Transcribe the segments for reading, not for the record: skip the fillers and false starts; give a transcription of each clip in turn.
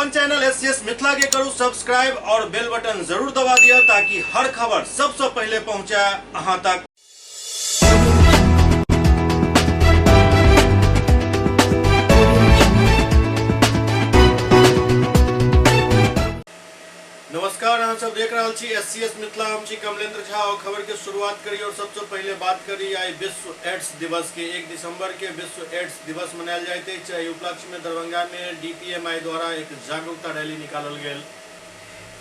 अपन channel SCS Mithila के करू subscribe और बेल बटन जरूर दबा दिया ताकि हर खबर सबसे पहले पहुंचे अहां तक। नमस्कार, अहाँ सब देख रहा छी एससीएस मिथिला। हम छी कमलेंद्र झा और खबर के शुरुआत करी और सबसे पहले बात करी आई विश्व एड्स दिवस के। 1 दिसंबर के विश्व एड्स दिवस मनायल जाइत अछि। उपलक्ष्य में दरभंगा में डीपीएमआई द्वारा एक जागरूकता रैली निकालल गेल।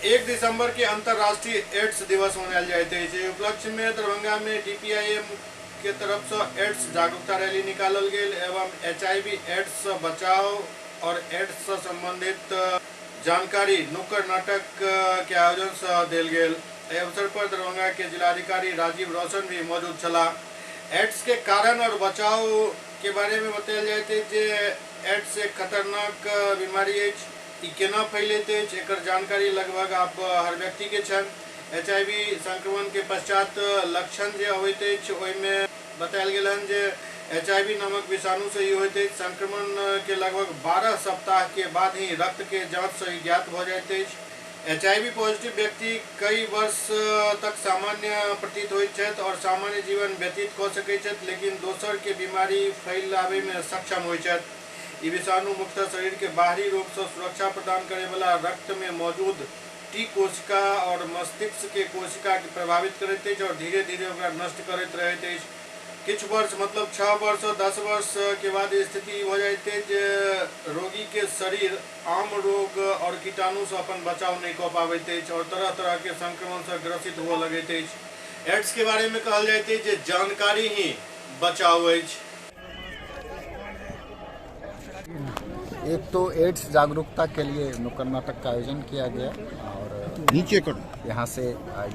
1 दिसंबर के अंतर्राष्ट्रीय एड्स दिवस मनायल जाइत अछि। उपलक्ष्य में दरभंगा में डीपीआईएम के तरफ से एड्स जागरूकता रैली निकालल गेल एवं एचआईवी एड्स से बचाव और एड्स से संबंधित जानकारी नुक्कड़ नाटक के आयोजन से देल गेल। एहि अवसर पर दरभंगा के जिलाधिकारी राजीव रोशन भी मौजूद छला। एड्स के कारण और बचाव के बारे में बतायल जाइत अछि जे एड्स एक खतरनाक बीमारी अछि। ई केना फैलैत अछि एकर जानकारी लगभग आप हर व्यक्ति के छनि। एचआईवी संक्रमण के पश्चात लक्षण जे अबैत अछि ओहिमे बतायल गेल हन जे एचआईवी नामक विषाणु से होते संक्रमण के लगभग 12 सप्ताह के बाद ही रक्त के जांच से ज्ञात भ जाइत अछि। एचआईवी पॉजिटिव व्यक्ति कई वर्ष तक सामान्य प्रतीत होइत छथि और सामान्य जीवन व्यतीत कऽ सकैत छथि, लेकिन दोसर के बीमारी फैलावे में सक्षम होइत छथि। ई विषाणु मुख्यतः शरीर के बाहरी रोग से सुरक्षा प्रदान करे वाला रक्त में मौजूद टी कोशिका और मस्तिष्क के कोशिका के प्रभावित करैत अछि और धीरे धीरे ओकरा नष्ट करैत रहैत अछि। कुछ वर्ष मतलब 6 वर्ष और 10 वर्ष के बाद स्थिति हो जाती है जे रोगी के शरीर आम रोग और कीटाणु से अपन बचाव नहीं कर पाबैत अछि और तरह तरह के संक्रमण से ग्रसित हुए लगैत अछि। एड्स के बारे में कहल जाइत अछि जे जानकारी ही बचाव अछि। एक तो एड्स जागरूकता के लिए नुक्कड़ नाटक का आयोजन किया गया और नीचे कर यहाँ से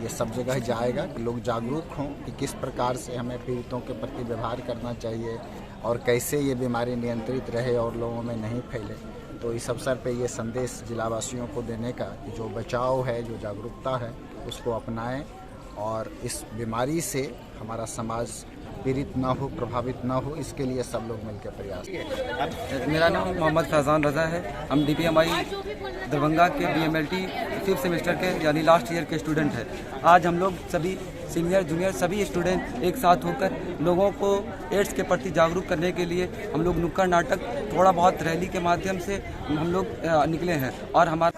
ये सब जगह जाएगा कि लोग जागरूक हों कि किस प्रकार से हमें पीड़ितों के प्रति व्यवहार करना चाहिए और कैसे ये बीमारी नियंत्रित रहे और लोगों में नहीं फैले। तो इस अवसर पे ये संदेश जिलावासियों को देने का कि जो बचाव है, जो जागरूकता है, उसको अपनाएं और इस बीमारी से हमारा समाज पीड़ित ना हो, प्रभावित ना हो, इसके लिए सब लोग मिलकर प्रयास। मेरा नाम मोहम्मद फैजान रज़ा है। हम डीपीएमआई दरभंगा के बीएमएलटी 5th सेमेस्टर के यानी लास्ट ईयर के स्टूडेंट हैं। आज हम लोग सभी सीनियर जूनियर सभी स्टूडेंट एक साथ होकर लोगों को एड्स के प्रति जागरूक करने के लिए हम लोग नुक्कड़ नाटक थोड़ा बहुत रैली के माध्यम से हम लोग निकले हैं और हमारा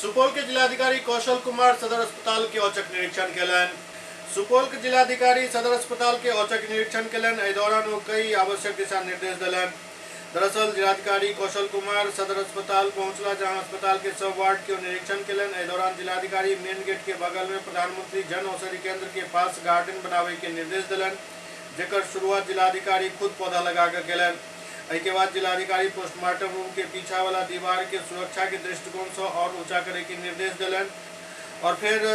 सुपौल के जिलाधिकारी कौशल कुमार सदर अस्पताल के औचक निरीक्षण केलन। सुपौल के जिलाधिकारी सदर अस्पताल के औचक निरीक्षण केलन। एहि दौरान वो कई आवश्यक दिशा निर्देश दिलन। दरअसल जिलाधिकारी कौशल कुमार सदर अस्पताल पहुंचला जहां अस्पताल के सब वार्ड के निरीक्षण केलन। एहि दौरान जिलाधिकारी मेन गेट के बगल में प्रधानमंत्री जन औषधि केंद्र के पास गार्डन बनावे के निर्देश दिलन, जेकर शुरुआत जिलाधिकारी खुद पौधा लगा कर केलन। के बाद जिलाधिकारी पोस्टमार्टम रूम के पीछा वाला दीवार के सुरक्षा के दृष्टिकोण से और ऊंचा करे के निर्देश दिलन और फिर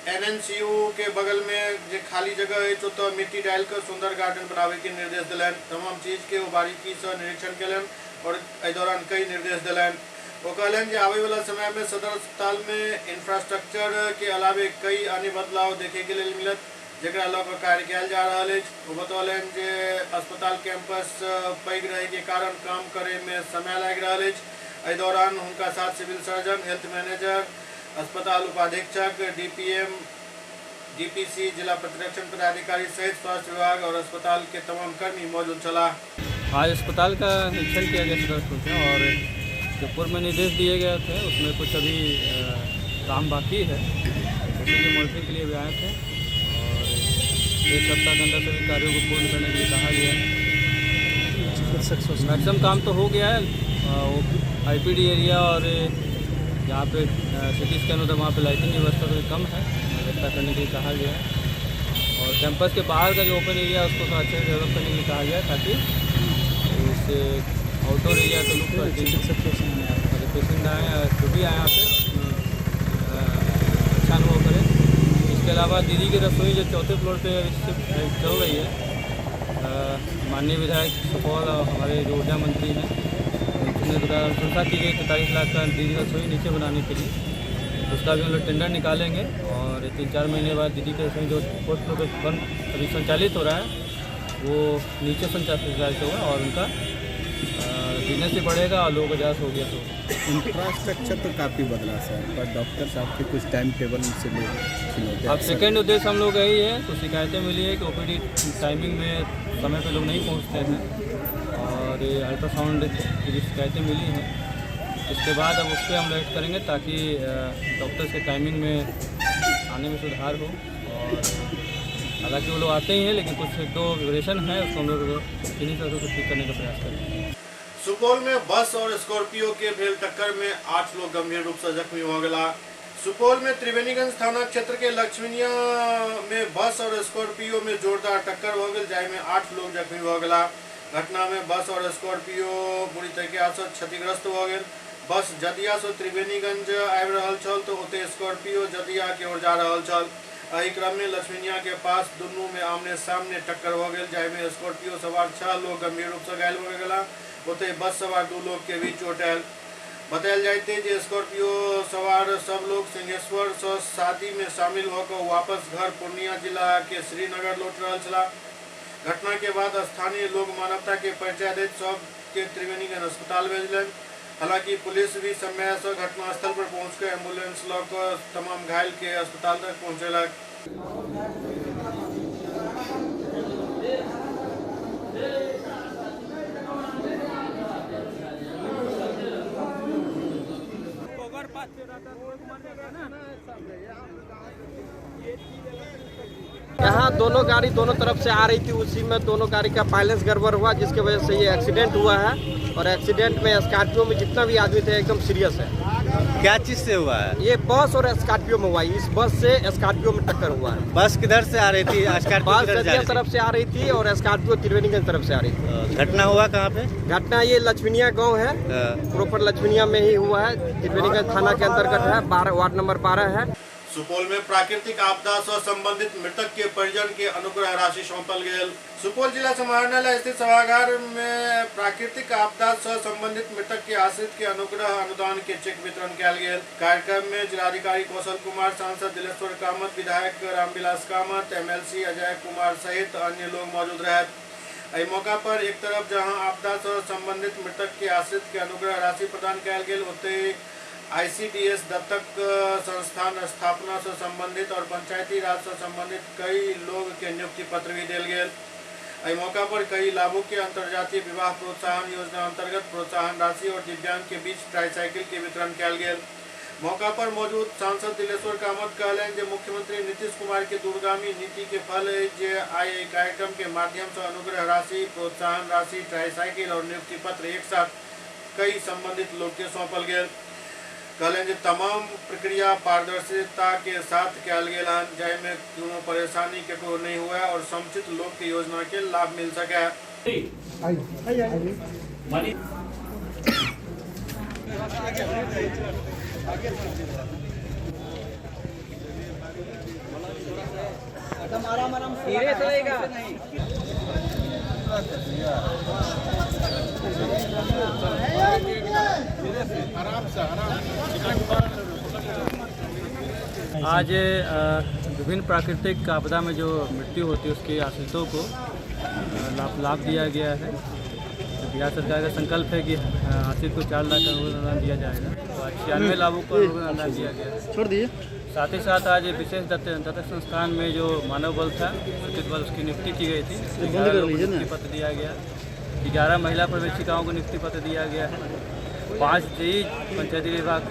एनएनसीयू के बगल में जो खाली जगह है तो मिट्टी डाल कर सुंदर गार्डन बनावे के निर्देश दिलन। तमाम चीज के वो बारीकी से निरीक्षण केलन और एहि दौरान कई निर्देश दिलन। वो कहलन जे आवे वाला समय में सदर अस्पताल में इंफ्रास्ट्रक्चर के अलावे कई अन्य बदलाव देखे के लिए मिलत, जकरा लऽ कऽ कार्य कयल जा रहल अछि। वो बतौलन जे अस्पताल कैंपस पैघ रहे के कारण काम करे में समय लागि रहल अछि। एहि दौरान हुनका साथ सिविल सर्जन, हेल्थ मैनेजर, अस्पताल उपाधीक्षक, डीपीएम, डीपीसी, जिला प्रतिरक्षण पदाधिकारी सहित स्वास्थ्य विभाग और अस्पताल के तमाम कर्मी मौजूद छला। आज अस्पताल का निरीक्षण किया गया सदर अस्पताल में और जो पूर्व में निर्देश दिए गए थे उसमें कुछ अभी काम बाकी है, उसी की मॉनिटरिंग के लिए भी आए थे। 1 सप्ताह के अंदर सभी कार्यों को पूर्ण करने के लिए कहा गया है। मैक्सिमम काम तो हो गया है। आईपीडी एरिया और जहाँ पे सिटी स्कैन होता है वहाँ पे लाइटिंग की व्यवस्था थोड़ी कम है, व्यवस्था करने के लिए कहा गया है। और कैंपस के बाहर का जो ओपन एरिया है उसको अच्छे से डेवलप करने के लिए कहा गया है ताकि इससे आउटडोर एरिया के लोग पेशेंट आए या जो भी आए यहाँ पे अच्छा अनुभव करें। इसके अलावा दीदी की रसोई जो 4थे फ्लोर पे चल रही है, माननीय विधायक सुपौल और हमारे जो ऊर्जा मंत्री हैं उनके द्वारा अनुशंसा की गई 43 लाख का दीदी रसोई नीचे बनाने के लिए। उसका भी हम लोग टेंडर निकालेंगे और 3-4 महीने बाद दीदी के उसमें जो पोस्ट वन अभी संचालित हो रहा है वो नीचे संचालित होगा और उनका बिजनेस भी बढ़ेगा और लोगों को जास हो गया तो इंफ्रास्ट्रक्चर तो काफ़ी बदला सर, पर डॉक्टर साहब के कुछ टाइम टेबल से लोग अब सेकेंड उद्देश्य हम लोग यही है, कुछ शिकायतें मिली है कि ओपीडी टाइमिंग में समय पे लोग नहीं पहुंचते हैं और अल्ट्रासाउंड की शिकायतें मिली हैं। इसके बाद अब उस पर हम एक्ट करेंगे ताकि डॉक्टर्स के टाइमिंग में आने में सुधार हो। और हालांकि वो लोग आते ही हैं लेकिन कुछ एक दो वेरिएशन है, उसको हम लोग किन्हीं तरह से ठीक करने का प्रयास करेंगे। सुपौल में बस और स्कॉर्पियो के भेल टक्कर में 8 लोग गंभीर रूप से जख्मी हो गया। सुपौल में त्रिवेणीगंज थाना क्षेत्र के लक्ष्मीनिया में बस और स्कॉर्पियो में जोरदार टक्कर हो गई, जाय 8 लोग जख्मी हो गया। घटना में बस और स्कॉर्पियो बुरी तरीके से क्षतिग्रस्त हो गए। बस जदिया से त्रिवेणीगंज आबि रहल छल तो ओते स्कॉर्पियो जदिया के ओर जा रहल छल। एहि क्रम में लक्ष्मीनिया के पास दुनू में आमने सामने टक्कर हो गई, जाय में स्कॉर्पियो सवार 6 लोग गंभीर रूप से घायल हो गया। ओते बस सवार 2 लोग के भी चोट आयल। बतायल जाते जे स्कॉर्पियो सवार सब लोग सिंहेश्वर से शादी में शामिल होकर वापस घर पूर्णिया जिला के श्रीनगर लौट रहा छला। घटना के बाद स्थानीय लोग मानवता के परिचय देते सब के त्रिवेणीगंज अस्पताल भेजलन। हालांकि पुलिस भी समय से घटनास्थल पर पहुंचकर एम्बुलेंस लौकर तमाम घायल के अस्पताल तक पहुंचेलक। यहाँ दोनों गाड़ी दोनों तरफ से आ रही थी, उसी में दोनों गाड़ी का बैलेंस गड़बड़ हुआ जिसकी वजह से ये एक्सीडेंट हुआ है। और एक्सीडेंट में स्कॉर्पियो में जितना भी आदमी थे एकदम सीरियस है। क्या चीज़ से हुआ है? ये बस और स्कॉर्पियो में हुआ है। इस बस से स्कॉर्पियो में टक्कर हुआ है। बस किधर से आ रही थी? बस जदिया तरफ से आ रही थी और स्कॉर्पियो त्रिवेणीगंज तरफ से आ रही थी। घटना हुआ कहाँ पे? घटना ये लक्ष्मीनिया गांव है, प्रॉपर लक्ष्मीनिया में ही हुआ है। त्रिवेणीगंज थाना के अंतर्गत है, वार्ड नंबर 12 है। सुपौल में प्राकृतिक आपदा से संबंधित मृतक के परिजन के अनुग्रह राशि सौंपल गेल। सुपौल जिला समाहरणालय स्थित सभागार में प्राकृतिक आपदा से संबंधित मृतक के आश्रित के अनुग्रह अनुदान के चेक वितरण किया गेल। कार्यक्रम में जिलाधिकारी कौशल कुमार, सांसद दिलेश्वर कामत, विधायक रामविलास कामत, MLC अजय कुमार सहित अन्य लोग मौजूद रहे। एहि मौका पर एक तरफ जहां आपदा से संबंधित मृतक के आश्रित के अनुग्रह राशि प्रदान किया गेल, ओते ICDS दत्तक संस्थान स्थापना से संबंधित और पंचायती राज से संबंधित कई लोग के नियुक्ति पत्र भी दिल गए। एहि मौका पर कई लाभों के अंतर्जातीय विवाह प्रोत्साहन योजना अंतर्गत प्रोत्साहन राशि और दिव्यांग के बीच ट्राईसाइकिल के वितरण किया गया। मौका पर मौजूद सांसद दिलेश्वर कामत कहलें जे मुख्यमंत्री नीतीश कुमार के दूरगामी नीति के फल जे आई कार्यक्रम के माध्यम से अनुग्रह राशि, प्रोत्साहन राशि, ट्राईसाइकिल और नियुक्ति पत्र एक साथ कई संबंधित लोग के सौंपल गए। कहलें जे तमाम प्रक्रिया पारदर्शिता के साथ किया गया, जाहिमे कोनो परेशानी केकरो नहीं हुआ और समुचित लोग के योजना के लाभ मिल सके। आज विभिन्न प्राकृतिक आपदा में जो मृत्यु होती है उसके आश्रितों को लाभ दिया गया है। बिहार सरकार का संकल्प है कि आश्रित को 4 लाख का अनुदान दिया जाएगा, तो 96 लाभों को अनुदान दिया गया है। छोड़ दिए। साथ ही साथ आज विशेष दत्तक संस्थान में जो मानव बल था, उचित बल, उसकी नियुक्ति की गई थी। 11 लोगों को नियुक्ति पत्र दिया गया, 11 महिला प्रवेशिकाओं को नियुक्ति पत्र दिया गया है, 5 पंचायती विभाग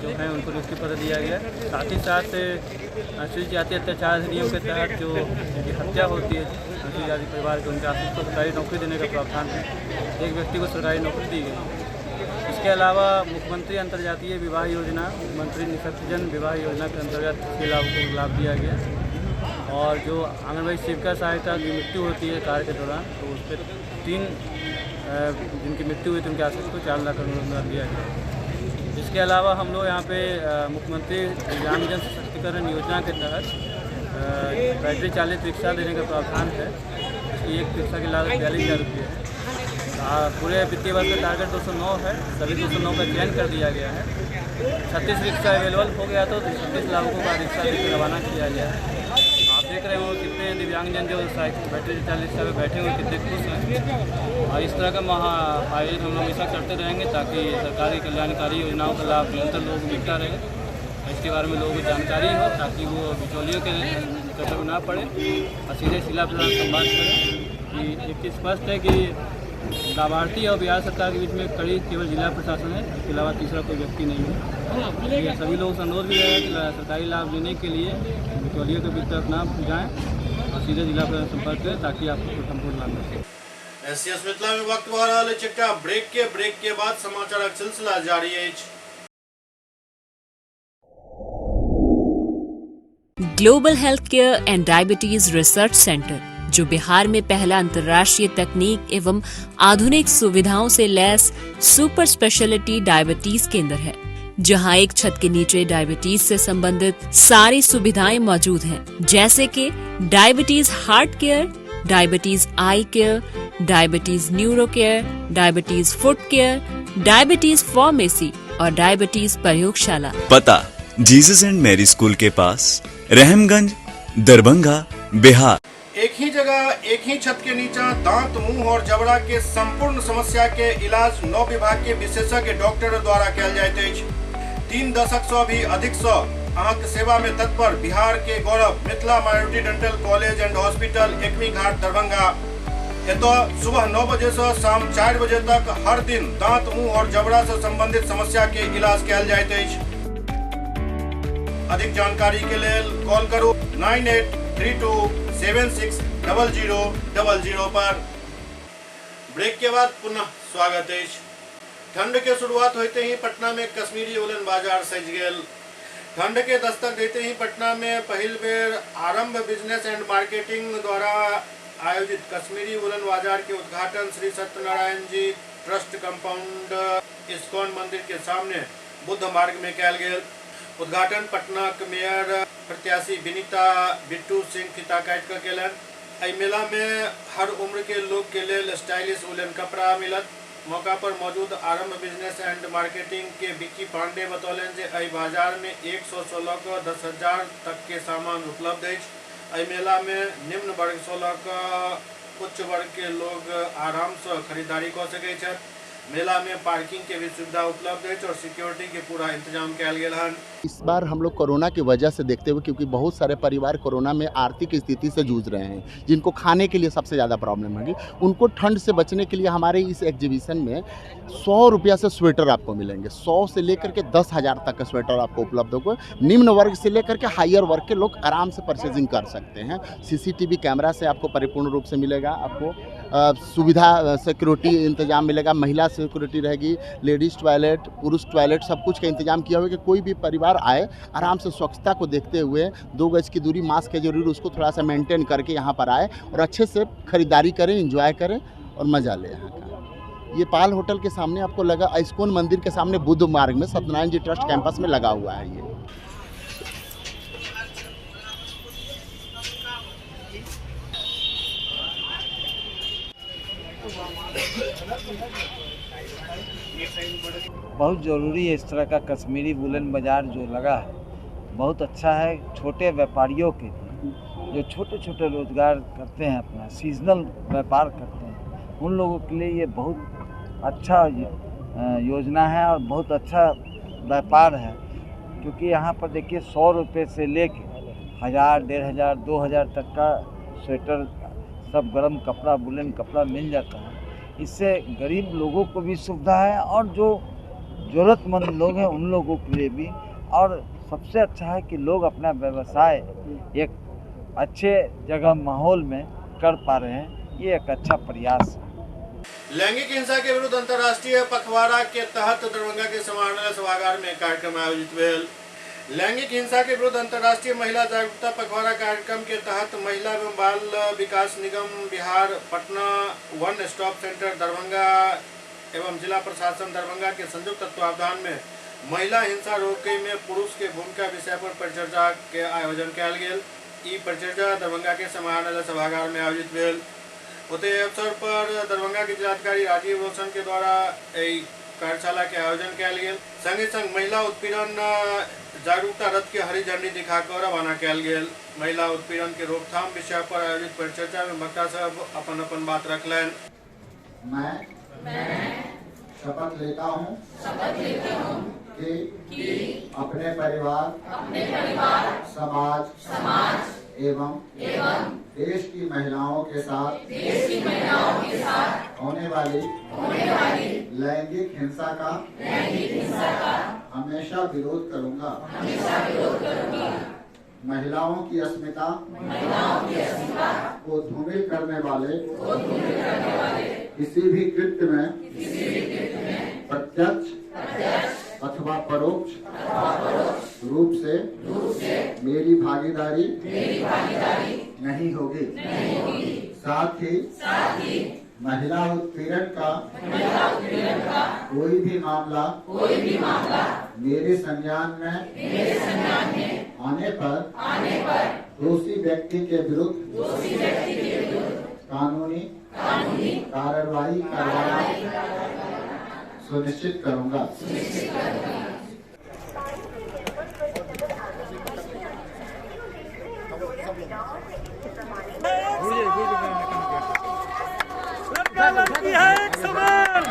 जो हैं उनको नियुक्ति पत्र दिया गया। साथ ही साथ अनुसूचित जाति अत्याचार अधिनियम के तहत जो हत्या होती है अनुसूचित जाति परिवार के, उनके आश्रित को सरकारी नौकरी देने का प्रावधान है। एक व्यक्ति को सरकारी नौकरी दी गई। इसके अलावा मुख्यमंत्री अंतर्जातीय विवाह योजना, मुख्यमंत्री निःशक्तजन विवाह योजना के अंतर्गत के लाभों को लाभ दिया गया। और जो आंगनबाड़ी सेविका सहायता की मृत्यु होती है कार्य के दौरान, तो उस पर 3 जिनकी मृत्यु हुई थी उनके आश्रित को 4 लाख का अनुदान दिया गया। इसके अलावा हम लोग यहाँ पे मुख्यमंत्री दिव्यांगजन सशक्तिकरण योजना के तहत बैटरी चालित रिक्शा देने का प्रावधान है। इसकी एक रिक्शा की लागत 42,000 रुपये है। पूरे वित्तीय वर्ष का टारगेट 209 है, सभी 209 का चयन कर दिया गया है। 36 रिक्शा अवेलेबल हो गया तो 36 लाभुकों का रिक्शा लेकर रवाना किया गया है। आप देख रहे हो कितने दिव्यांगजन जो बैटरी रिक्शा रिक्शा में बैठे हुए कितने खुश हैं। और इस तरह का आयोजन हम लोग हमेशा करते रहेंगे ताकि सरकारी कल्याणकारी योजनाओं का लाभ निरंतर लोगों को मिलता रहे, इसके बारे में लोगों को जानकारी हो ताकि वो बिचौलियों के कदम ना पड़े और सीधे शिला प्रदान संवाद करें। कि एक चीज़ स्पष्ट है कि लाभार्थी और बिहार सरकार के बीच में कड़ी केवल जिला प्रशासन है, इसके अलावा तीसरा कोई व्यक्ति नहीं है। ये सभी लोगों से अनुरोध भी है कि सरकारी लाभ लेने के लिए बिचौलियों के बीच तरफ ना जाएँ और सीधे जिला प्रशासन संपर्क करें ताकि आपको संपूर्ण लाभ मिल सके। एससीएस मिथिला में वक्त वाला चिट्टा ब्रेक के बाद समाचार सिलसिला जारी है। Global health care and diabetes research centre, जो बिहार में पहला अंतर्राष्ट्रीय तकनीक एवं आधुनिक सुविधाओं से लैस सुपर स्पेशलिटी डायबिटीज केंद्र है, जहां एक छत के नीचे डायबिटीज से संबंधित सारी सुविधाएं मौजूद हैं, जैसे कि diabetes heart care, diabetes eye care, diabetes neuro care, diabetes foot care, diabetes pharmacy और डायबिटीज प्रयोगशाला। पता जीसस एंड मैरी स्कूल के पास, रहमगंज, दरभंगा, बिहार। एक ही जगह एक ही छत के नीचे दांत, मुंह और जबड़ा के संपूर्ण समस्या के इलाज 9 विभाग के विशेषज्ञ डॉक्टर द्वारा कयल जाइत अछि। 3 दशक से भी अधिक से अहाँक सेवा में तत्पर बिहार के गौरव Mithila minority dental college and hospital, Ekmi Ghat, Darbhanga. एतो सुबह 9 बजे से शाम 4 बजे तक हर दिन दांत, मुंह और जबड़ा से संबंधित समस्या के इलाज कयल जाइत अछि। अधिक जानकारी के लिए कॉल करो 9832760000 पर। ब्रेक के बाद पुनः स्वागत है। ठंड के शुरुआत होते ही पटना में कश्मीरी वुलन बाजार सज गेल। ठंड के दस्तक देते ही पटना में पहिल बेर आरंभ बिजनेस एंड मार्केटिंग द्वारा आयोजित कश्मीरी वुलन बाजार के उद्घाटन श्री सत्यनारायण जी ट्रस्ट कंपाउंड इस्कॉन मंदिर के सामने बुद्ध मार्ग में कयल गेल। उद्घाटन पटना के मेयर प्रत्याशी विनीता बिट्टू सिंह फीता काट कर केलन। एहि मेला में हर उम्र के लोग के लिए स्टाइलिश वुलन कपड़ा मिलत। मौका पर मौजूद आरंभ बिजनेस एंड मार्केटिंग के विक्की पांडे बतौलन जे एहि बाजार में 116 को 10,000 तक के सामान उपलब्ध है। एहि मेला में निम्न वर्ग 16 का उच्च वर्ग के लोग आराम से खरीदारी कर सके छथि। मेला में पार्किंग के भी सुविधा उपलब्ध है और सिक्योरिटी के पूरा इंतजाम किया गया है। इस बार हम लोग कोरोना की वजह से देखते हुए, क्योंकि बहुत सारे परिवार कोरोना में आर्थिक स्थिति से जूझ रहे हैं, जिनको खाने के लिए सबसे ज़्यादा प्रॉब्लम होगी, उनको ठंड से बचने के लिए हमारे इस एग्जीबिशन में 100 रुपया से स्वेटर आपको मिलेंगे। 100 से लेकर के 10,000 तक का स्वेटर आपको उपलब्ध होगा। निम्न वर्ग से लेकर के हायर वर्ग के लोग आराम से परचेजिंग कर सकते हैं। CCTV कैमरा से आपको परिपूर्ण रूप से मिलेगा। आपको सुविधा सिक्योरिटी इंतजाम मिलेगा। महिला सिक्योरिटी रहेगी, लेडीज़ टॉयलेट, पुरुष टॉयलेट, सब कुछ का इंतजाम किया हुआ है कि कोई भी परिवार आए आराम से स्वच्छता को देखते हुए 2 गज की दूरी, मास्क है जरूर, उसको थोड़ा सा मेंटेन करके यहाँ पर आए और अच्छे से खरीदारी करें, एंजॉय करें और मज़ा लें यहाँ का। ये पाल होटल के सामने आपको लगा, इस्कॉन मंदिर के सामने बुद्ध मार्ग में सत्यनारायण जी ट्रस्ट कैंपस में लगा हुआ है। ये बहुत ज़रूरी है इस तरह का कश्मीरी वुलन बाज़ार जो लगा है, बहुत अच्छा है। छोटे व्यापारियों के लिए, जो छोटे छोटे रोज़गार करते हैं, अपना सीजनल व्यापार करते हैं, उन लोगों के लिए ये बहुत अच्छा योजना है और बहुत अच्छा व्यापार है। क्योंकि यहाँ पर देखिए 100 रुपये से लेके 1000, 1500, 2000 तक का स्वेटर, सब गर्म कपड़ा, वुलन कपड़ा मिल जाता है। इससे गरीब लोगों को भी सुविधा है और जो ज़रूरतमंद लोग हैं उन लोगों के लिए भी। और सबसे अच्छा है कि लोग अपना व्यवसाय एक अच्छे जगह माहौल में कर पा रहे हैं। ये एक अच्छा प्रयास है। लैंगिक हिंसा के विरुद्ध अंतर्राष्ट्रीय पखवाड़ा के तहत दरभंगा के समाहरणालय सभागार में कार्यक्रम आयोजित भेल। लैंगिक हिंसा के विरुद्ध अंतर्राष्ट्रीय महिला जागरूकता पखवाड़ा कार्यक्रम के तहत Mahila Evam Bal Vikas Nigam Bihar, Patna, one stop centre Darbhanga एवं जिला प्रशासन दरभंगा के संयुक्त तत्वावधान में महिला हिंसा रोके में पुरुष के भूमिका विषय पर परिचर्चा के आयोजन कयल गेल। ई परिचर्चा दरभंगा के समाहरणालय सभागार में आयोजित भेल। होते अवसर पर दरभंगा के जिलाधिकारी राजीव रोशन के द्वारा कार्यशाला के आयोजन किया गया। संगे संग महिला उत्पीड़न जागरूकता रथ के हरी झंडी दिखाकर रवाना किया गया। महिला उत्पीड़न के रोकथाम विषय पर आयोजित परिचर्चा में वक्ता सब अपन अपन बात रखलन। मैं शपथ लेता हूँ कि अपने परिवार समाज एवं देश की महिलाओं के साथ होने वाली लैंगिक हिंसा का हमेशा विरोध करूंगा। महिलाओं की अस्मिता को धूमिल करने वाले किसी भी कृत्य में प्रत्यक्ष अथवा परोक्ष रूप से मेरी भागीदारी नहीं होगी। साथ ही महिला उत्पीड़न का कोई भी मामला मेरे संज्ञान में आने पर दोषी व्यक्ति के विरुद्ध कानूनी कार्रवाई करवाना सुनिश्चित करूंगा। लड़का लड़की है एक समान,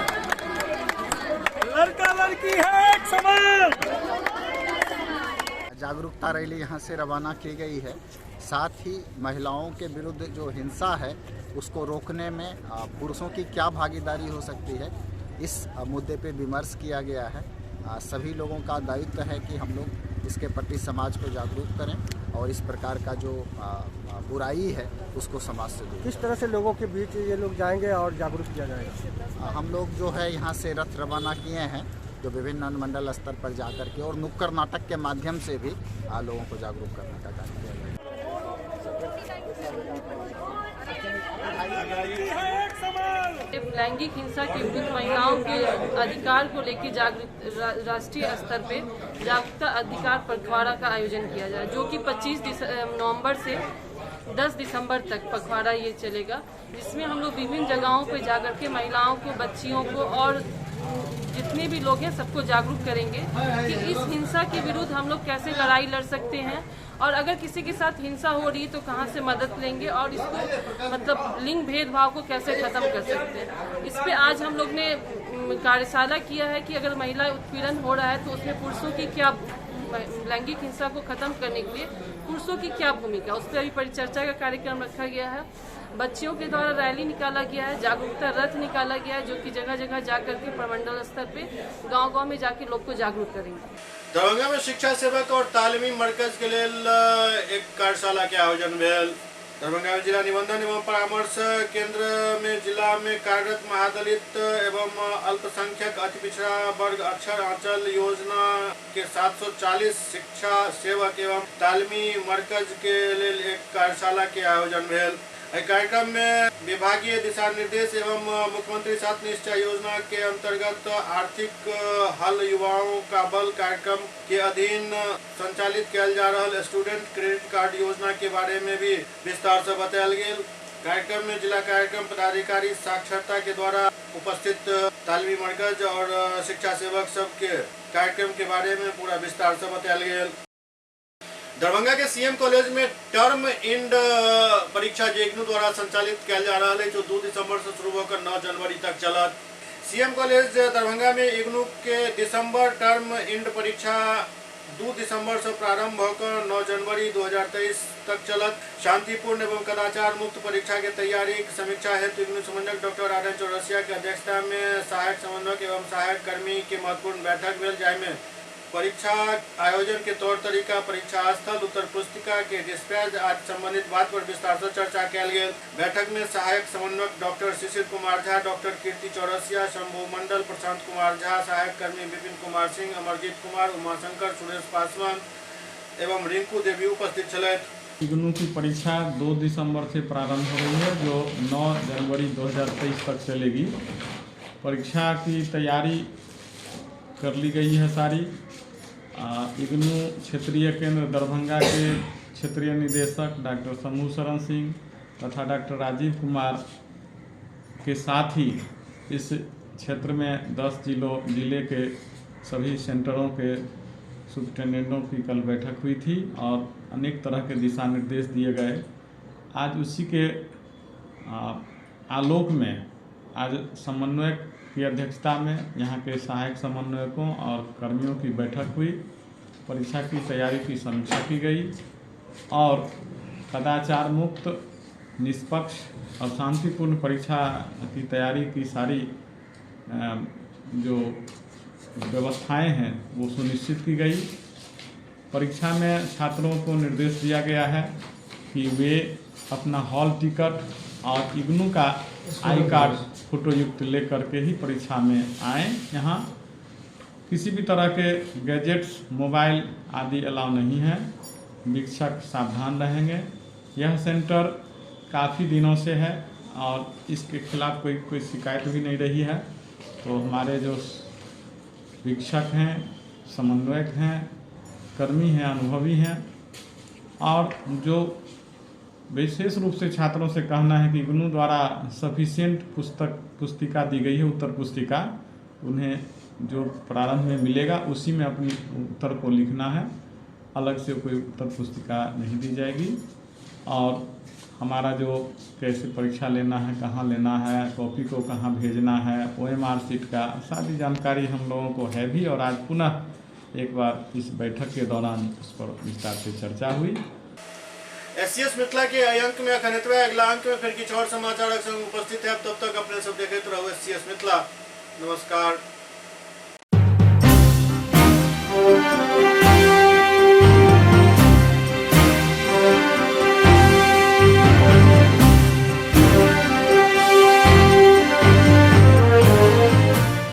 लड़का लड़की है एक समान। जागरूकता रैली यहाँ से रवाना की गई है। साथ ही महिलाओं के विरुद्ध जो हिंसा है उसको रोकने में पुरुषों की क्या भागीदारी हो सकती है, इस मुद्दे पे विमर्श किया गया है। सभी लोगों का दायित्व है कि हम लोग इसके प्रति समाज को जागरूक करें और इस प्रकार का जो बुराई है उसको समाज से दूर। किस तरह से लोगों के बीच ये लोग जाएंगे और जागरूक किया जाएगा? हम लोग जो है यहाँ से रथ रवाना किए हैं जो विभिन्न अनुमंडल स्तर पर जाकर के और नुक्कड़ नाटक के माध्यम से भी लोगों को जागरूक करने का कार्य किया जाएगा। लैंगिक हिंसा के विरुद्ध महिलाओं के अधिकार को लेकर राष्ट्रीय स्तर पे जागरूकता अधिकार पखवाड़ा का आयोजन किया जाए, जो कि 25 नवंबर से 10 दिसंबर तक पखवाड़ा ये चलेगा, जिसमें हम लोग विभिन्न जगहों पे जाकर के महिलाओं को, बच्चियों को और जितने भी लोग हैं सबको जागरूक करेंगे कि इस हिंसा के विरुद्ध हम लोग कैसे लड़ाई लड़ सकते हैं और अगर किसी के साथ हिंसा हो रही है तो कहाँ से मदद लेंगे और इसको मतलब लिंग भेदभाव को कैसे खत्म कर सकते हैं। इस पे आज हम लोग ने कार्यशाला किया है कि अगर महिला उत्पीड़न हो रहा है तो उसमें पुरुषों की क्या, लैंगिक हिंसा को खत्म करने के लिए पुरुषों की क्या भूमिका, उस पर अभी परिचर्चा का कार्यक्रम रखा गया है। बच्चियों के द्वारा रैली निकाला गया है, जागरूकता रथ निकाला गया है, जो कि जगह जगह जाकर के प्रमंडल स्तर पे गांव-गांव में जाके लोग को जागरूक करेंगे। दरभंगा में शिक्षा सेवक और तालीमी मरकज के लिए एक कार्यशाला के आयोजन भेल। दरभंगा में जिला निबंधन एवं परामर्श केंद्र में जिला में कार्यरत महादलित एवं अल्पसंख्यक अति पिछड़ा वर्ग अक्षर आंचल योजना के 740 शिक्षा सेवक एवं तालीमी मरकज के लिए एक कार्यशाला के आयोजन भेल। कार्यक्रम में विभागीय दिशा निर्देश एवं मुख्यमंत्री 7 निश्चय योजना के अंतर्गत आर्थिक हल युवाओं का बल कार्यक्रम के अधीन संचालित किया जा रहा स्टूडेंट क्रेडिट कार्ड योजना के बारे में भी विस्तार से बताया गया। कार्यक्रम में जिला कार्यक्रम पदाधिकारी साक्षरता के द्वारा उपस्थित तालीमी मरकज और शिक्षा सेवक सब के कार्यक्रम के बारे में पूरा विस्तार से बताया गया। दरभंगा के सीएम कॉलेज में टर्म एंड परीक्षा जेगनू द्वारा संचालित किया जा रहा है, जो 2 दिसंबर से शुरू होकर 9 जनवरी तक चलत। सीएम कॉलेज दरभंगा में इग्नू के दिसंबर टर्म एंड परीक्षा 2 दिसंबर से प्रारंभ होकर 9 जनवरी 2023 तक चलत। शांतिपूर्ण एवं कदाचार मुक्त परीक्षा की तैयारी की समीक्षा हेतु इग्नू समन्वयक डॉक्टर आर्यन चौरसिया की अध्यक्षता में सहायक समन्वयक एवं सहायक कर्मी की महत्वपूर्ण बैठक भेल, जाहिमे परीक्षा आयोजन के तौर तरीका, परीक्षा स्थल, उत्तर पुस्तिका के डिस्पैच आज संबंधित बात पर विस्तार से चर्चा किया गया। बैठक में सहायक समन्वयक डॉक्टर शिशिर कुमार झा, डॉक्टर कीर्ति चौरसिया, शंभू मंडल, प्रशांत कुमार झा, सहायक कर्मी विपिन कुमार सिंह, अमरजीत कुमार, उमाशंकर, सुरेश पासवान एवं रिंकू देवी उपस्थित चले। इग्नू की परीक्षा 2 दिसंबर से प्रारंभ हो रही है, जो 9 जनवरी 2023 तक चलेगी। परीक्षा की तैयारी कर ली गई है सारी। इग्नू क्षेत्रीय केंद्र दरभंगा के क्षेत्रीय निदेशक डॉक्टर समूह शरण सिंह तथा डॉक्टर राजीव कुमार के साथ ही इस क्षेत्र में 10 जिले के सभी सेंटरों के सुप्रिटेंडेंटों की कल बैठक हुई थी और अनेक तरह के दिशा निर्देश दिए गए। आज उसी के आलोक में आज समन्वयक की अध्यक्षता में यहाँ के सहायक समन्वयकों और कर्मियों की बैठक हुई। परीक्षा की तैयारी की समीक्षा की गई और कदाचार मुक्त, निष्पक्ष और शांतिपूर्ण परीक्षा की तैयारी की सारी जो व्यवस्थाएं हैं वो सुनिश्चित की गई। परीक्षा में छात्रों को निर्देश दिया गया है कि वे अपना हॉल टिकट और इग्नू का आई कार्ड फोटोयुक्त लेकर के ही परीक्षा में आएँ। यहाँ किसी भी तरह के गैजेट्स, मोबाइल आदि अलाउ नहीं है। शिक्षक सावधान रहेंगे। यह सेंटर काफ़ी दिनों से है और इसके खिलाफ कोई शिकायत भी नहीं रही है। तो हमारे जो शिक्षक हैं, समन्वयक हैं, कर्मी हैं, अनुभवी हैं और जो विशेष रूप से छात्रों से कहना है कि इग्नू द्वारा सफिशिएंट पुस्तिका दी गई है, उत्तर पुस्तिका, उन्हें जो प्रारंभ में मिलेगा उसी में अपनी उत्तर को लिखना है। अलग से कोई उत्तर पुस्तिका नहीं दी जाएगी। और हमारा जो कैसे परीक्षा लेना है, कहाँ लेना है, कॉपी को कहाँ भेजना है, OMR शीट का सारी जानकारी हम लोगों को है भी। और आज पुनः एक बार इस बैठक के दौरान उस पर विस्तार से चर्चा हुई। SCS मिथिला के अंक में अखंडत्व अगला अंक में फिर कुछ और समाचार संग उपस्थित है। तब तक अपने सब देखे तो रहो SCS मिथिला। नमस्कार।